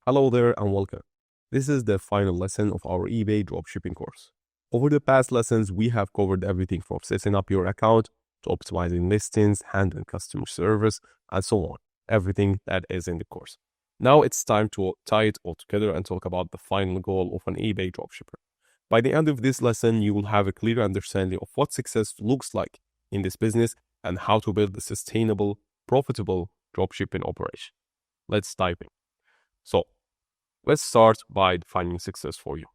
Hello there and welcome. This is the final lesson of our eBay dropshipping course. Over the past lessons, we have covered everything from setting up your account to optimizing listings, handling customer service, and so on. Everything that is in the course. Now it's time to tie it all together and talk about the final goal of an eBay dropshipper. By the end of this lesson, you will have a clear understanding of what success looks like in this business and how to build a sustainable, profitable dropshipping operation. Let's dive in. So, let's start by defining success for you.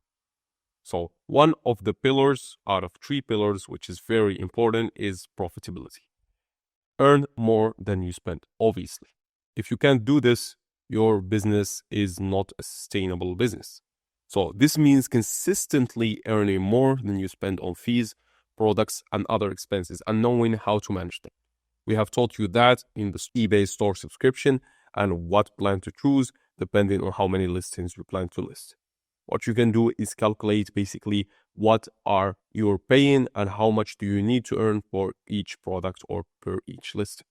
So, one of the pillars out of 3 pillars, which is very important, is profitability. Earn more than you spend, obviously. If you can't do this, your business is not a sustainable business. So, this means consistently earning more than you spend on fees, products, and other expenses, and knowing how to manage them. We have taught you that in the eBay store subscription and what plan to choose depending on how many listings you plan to list. What you can do is calculate basically what are you paying and how much do you need to earn for each product or per each listing.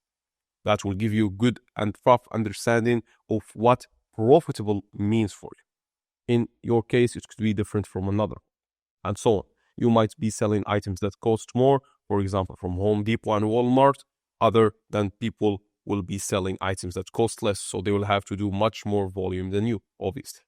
That will give you a good and rough understanding of what profitable means for you. In your case, it could be different from another, and so on. You might be selling items that cost more, for example, from Home Depot and Walmart, other than people will be selling items that cost less, so they will have to do much more volume than you, obviously.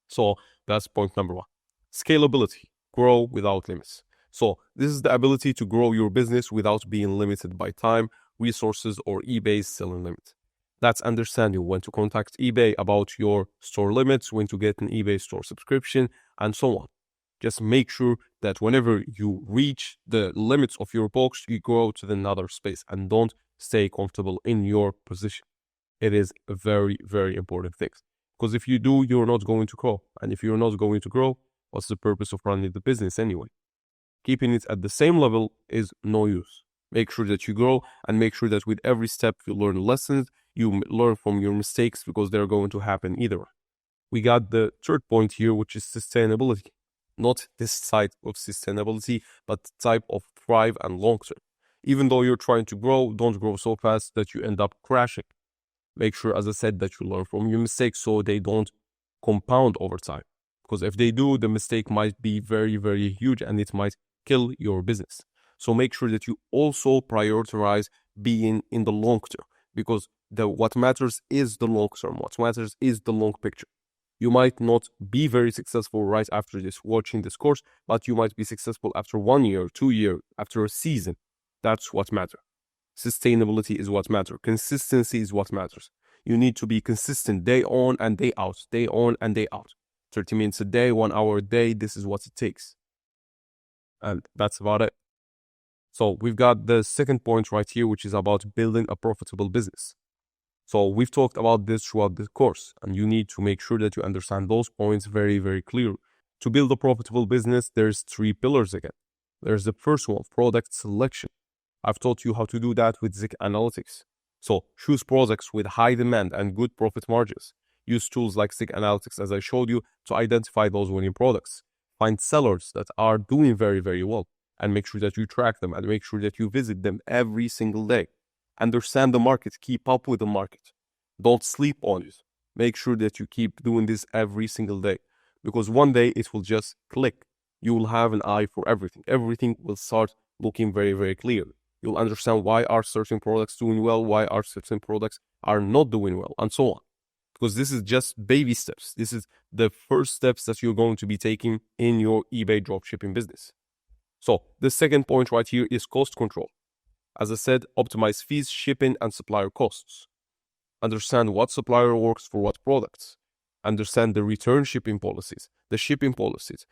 So that's point number 1. Scalability, grow without limits. So this is the ability to grow your business without being limited by time, resources, or eBay's selling limit. That's understanding when to contact eBay about your store limits, when to get an eBay store subscription, and so on. Just make sure that whenever you reach the limits of your box, you go to another space and don't stay comfortable in your position. It is a very, very important thing. Because if you do, you're not going to grow. And if you're not going to grow, what's the purpose of running the business anyway? Keeping it at the same level is no use. Make sure that you grow and make sure that with every step you learn lessons, you learn from your mistakes because they're going to happen either way. We got the third point here, which is sustainability. Not this type of sustainability, but the type of thrive and long term. Even though you're trying to grow, don't grow so fast that you end up crashing. Make sure, as I said, that you learn from your mistakes so they don't compound over time. Because if they do, the mistake might be very, very huge and it might kill your business. So make sure that you also prioritize being in the long term, because what matters is the long term. What matters is the long picture. You might not be very successful right after watching this course, but you might be successful after 1 year, 2 years, after a season. That's what matters. Sustainability is what matters. Consistency is what matters. You need to be consistent day on and day out, day on and day out. 30 minutes a day, 1 hour a day, this is what it takes. And that's about it. So we've got the second point right here, which is about building a profitable business. So we've talked about this throughout the course, and you need to make sure that you understand those points very, very clearly. To build a profitable business, there's 3 pillars again. There's the first one, product selection. I've taught you how to do that with Zik Analytics. So choose products with high demand and good profit margins. Use tools like Zik Analytics, as I showed you, to identify those winning products. Find sellers that are doing very, very well, and make sure that you track them and make sure that you visit them every single day. Understand the market, keep up with the market. Don't sleep on it. Make sure that you keep doing this every single day, because one day it will just click. You will have an eye for everything. Everything will start looking very, very clear. You'll understand why are certain products doing well, why are certain products are not doing well, and so on. Because this is just baby steps. This is the first steps that you're going to be taking in your eBay dropshipping business. So the second point right here is cost control. As I said, optimize fees, shipping, and supplier costs. Understand what supplier works for what products. Understand the return shipping policies, the shipping policies,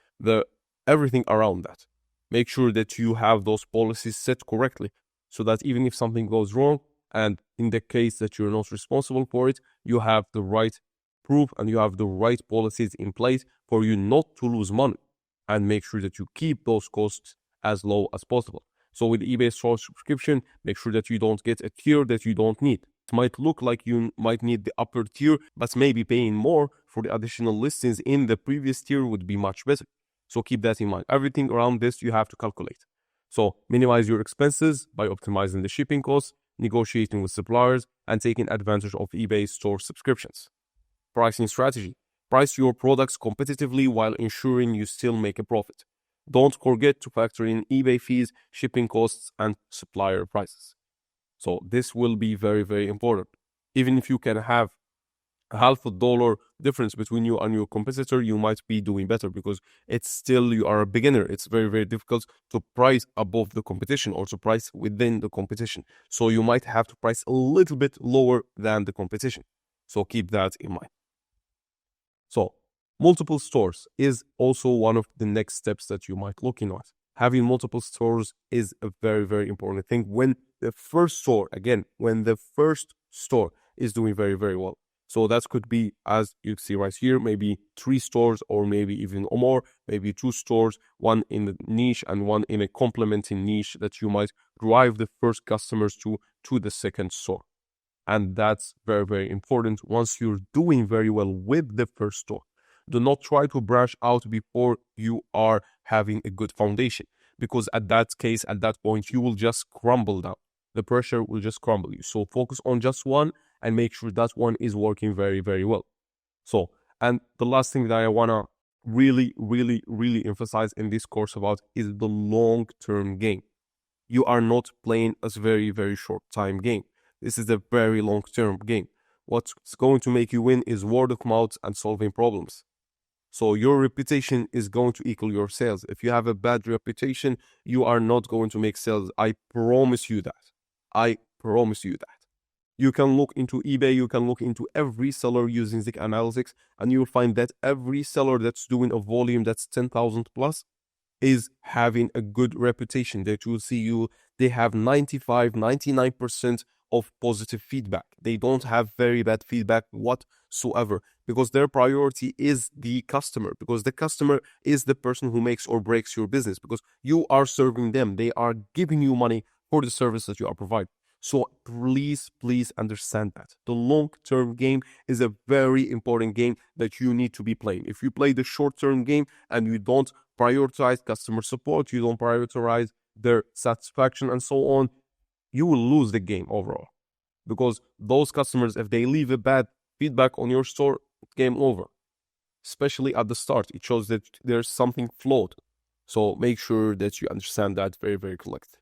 everything around that. Make sure that you have those policies set correctly so that even if something goes wrong, and in the case that you're not responsible for it, you have the right proof and you have the right policies in place for you not to lose money. And make sure that you keep those costs as low as possible. So with eBay store subscription, make sure that you don't get a tier that you don't need. It might look like you might need the upper tier, but maybe paying more for the additional listings in the previous tier would be much better. So keep that in mind. Everything around this you have to calculate. So minimize your expenses by optimizing the shipping costs, negotiating with suppliers, and taking advantage of eBay store subscriptions. pricing strategy. Price your products competitively while ensuring you still make a profit. Don't forget to factor in eBay fees, shipping costs, and supplier prices. So this will be very, very important. Even if you can have $0.50 difference between you and your competitor, you might be doing better because it's still you are a beginner. It's very, very difficult to price above the competition or to price within the competition. So you might have to price a little bit lower than the competition. So keep that in mind. So multiple stores is also one of the next steps that you might look at. Having multiple stores is a very, very important thing when the first store, again, when the first store is doing very, very well. So that could be, as you see right here, maybe 3 stores or maybe even more, maybe 2 stores, one in the niche and one in a complementing niche that you might drive the first customers to the second store. And that's very, very important once you're doing very well with the first store. Do not try to branch out before you are having a good foundation, because at that case, at that point, you will just crumble down. The pressure will just crumble you. So focus on just one and make sure that one is working very, very well. So, and the last thing that I want to really, really, really emphasize in this course about is the long-term game. You are not playing a very, very short-time game. This is a very long-term game. What's going to make you win is word of mouth and solving problems. So your reputation is going to equal your sales. If you have a bad reputation, you are not going to make sales. I promise you that. I promise you that. You can look into eBay, you can look into every seller using Zik Analytics, and you'll find that every seller that's doing a volume that's 10,000 plus is having a good reputation. That you'll see they have 99% of positive feedback. They don't have very bad feedback whatsoever because their priority is the customer, because the customer is the person who makes or breaks your business, because you are serving them. They are giving you money for the service that you are providing. So please, please understand that. The long-term game is a very important game that you need to be playing. If you play the short-term game and you don't prioritize customer support, you don't prioritize their satisfaction and so on, you will lose the game overall. Because those customers, if they leave a bad feedback on your store, game over. Especially at the start, it shows that there's something flawed. So make sure that you understand that very, very correctly.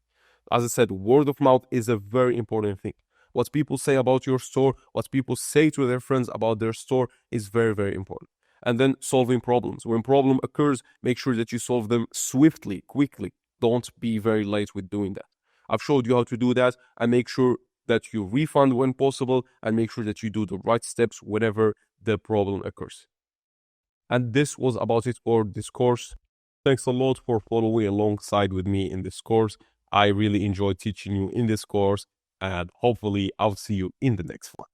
As I said, word of mouth is a very important thing. What people say about your store, what people say to their friends about their store is very, very important. And then solving problems. When problem occurs, make sure that you solve them swiftly, quickly. Don't be very late with doing that. I've showed you how to do that, and make sure that you refund when possible, and make sure that you do the right steps whenever the problem occurs. And this was about it for this course. Thanks a lot for following alongside with me in this course. I really enjoyed teaching you in this course, and hopefully I'll see you in the next one.